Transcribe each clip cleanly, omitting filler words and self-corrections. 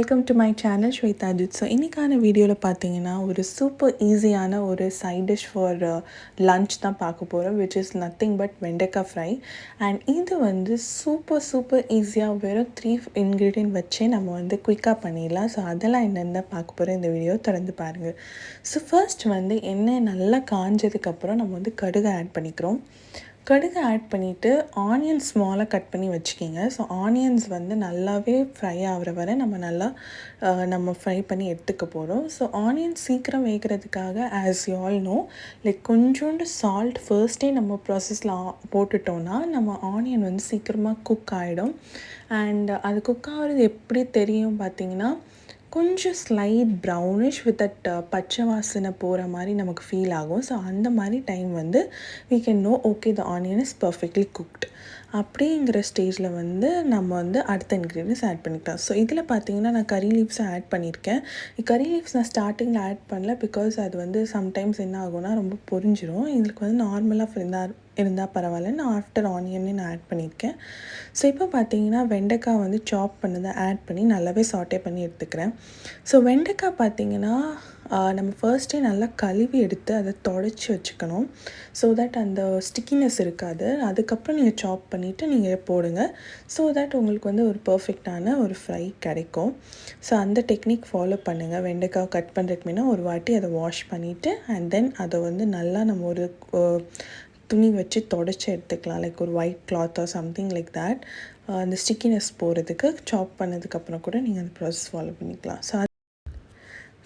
Welcome to my channel Shweta Ajith. So இன்றைக்கான வீடியோவில் பார்த்தீங்கன்னா ஒரு சூப்பர் ஈஸியான ஒரு சைட் டிஷ் ஃபார் லன்ச் தான் பார்க்க போகிறோம், விச் இஸ் நத்திங் பட் வெண்டைக்காய் ஃப்ரை. அண்ட் இது வந்து சூப்பர் ஈஸியாக வெறும் 3 இன்க்ரீடியன்ட் வச்சே நம்ம வந்து குயிக்காக பண்ணிடலாம். ஸோ அதெல்லாம் என்னென்ன பார்க்க போகிறோம் இந்த வீடியோ தொடர்ந்து பாருங்கள். ஸோ ஃபர்ஸ்ட் வந்து எண்ணெய் நல்லா காஞ்சதுக்கப்புறம் நம்ம வந்து கடுகு ஆட் பண்ணிக்கிறோம். கடுகு ஆட் பண்ணிவிட்டு ஆனியன் ஸ்மாலாக கட் பண்ணி வச்சுக்கிங்க. ஸோ ஆனியன்ஸ் வந்து நல்லாவே ஃப்ரை ஆகிற வரை நம்ம ஃப்ரை பண்ணி எடுத்துக்க போகிறோம். ஸோ ஆனியன் சீக்கிரம் வேகிறதுக்காக as you all know, like கொஞ்சோண்டு சால்ட் ஃபர்ஸ்ட்டே நம்ம ப்ராசஸில் போட்டுட்டோன்னா நம்ம ஆனியன் வந்து சீக்கிரமாக குக் ஆகிடும். அண்ட் அது குக் ஆகிறது எப்படி தெரியும் பார்த்தீங்கன்னா, கொஞ்சம் ஸ்லைட் ப்ரௌனிஷ் வித் தட் பச்சை வாசனை போகிற மாதிரி நமக்கு ஃபீல் ஆகும். ஸோ அந்த மாதிரி டைம் வந்து we can know okay the onion is perfectly cooked. அப்படிங்கிற ஸ்டேஜில் வந்து நம்ம வந்து அடுத்த இன்க்ரீடியன்ஸ் ஆட் பண்ணிக்கலாம். ஸோ இதில் பார்த்தீங்கன்னா நான் கறி லீவ்ஸை ஆட் பண்ணியிருக்கேன். கறி லீவ்ஸ் நான் ஸ்டார்டிங்கில் ஆட் பண்ணல, பிகாஸ் அது வந்து சம்டைம்ஸ் என்ன ஆகும்னா ரொம்ப பொரிஞ்சிரும். எங்களுக்கு வந்து நார்மலாக இருந்தால் பரவாயில்ல. நான் ஆஃப்டர் ஆனியனே நான் ஆட் பண்ணியிருக்கேன். ஸோ இப்போ பார்த்தீங்கன்னா வெண்டைக்காய் வந்து சாப் பண்ணதை ஆட் பண்ணி நல்லாவே சாட்டே பண்ணி எடுத்துக்கிறேன். ஸோ வெண்டைக்காய் பார்த்தீங்கன்னா நம்ம ஃபர்ஸ்ட்டே நல்லா கழுவி எடுத்து அதை தொடச்சி வச்சுக்கணும், ஸோ தட் அந்த ஸ்டிக்கினஸ் இருக்காது. அதுக்கப்புறம் நீங்கள் சாப் பண்ணிவிட்டு நீங்கள் போடுங்க, ஸோ தட் உங்களுக்கு வந்து ஒரு பர்ஃபெக்டான ஒரு ஃப்ரை கிடைக்கும். ஸோ அந்த டெக்னிக் ஃபாலோ பண்ணுங்கள். வெண்டைக்காய் கட் பண்ணுறதுக்கு முன்னே ஒரு வாட்டி அதை வாஷ் பண்ணிவிட்டு அண்ட் தென் அதை வந்து நல்லா நம்ம ஒரு துணி வச்சு தொடச்சி எடுத்துக்கலாம், லைக் ஒரு white cloth or something like that. அந்த ஸ்டிக்கினஸ் போகிறதுக்கு சாப் பண்ணதுக்கப்புறம் கூட நீங்கள் அந்த ப்ராசஸ் ஃபாலோ பண்ணிக்கலாம்.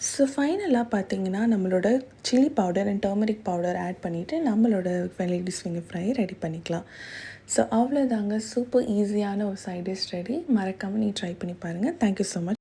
ஸோ ஃபைனலாக பார்த்தீங்கன்னா நம்மளோட chilli powder and turmeric powder add பண்ணிவிட்டு நம்மளோட லேடிஸ் ஃபிங்கர் ஃப்ரை ரெடி பண்ணிக்கலாம். ஸோ அவ்வளோதாங்க, சூப்பர் ஈஸியான ஒரு சைட் டிஷ் ரெடி. மறக்காமல் நீ ட்ரை பண்ணி பாருங்கள். Thank you so much.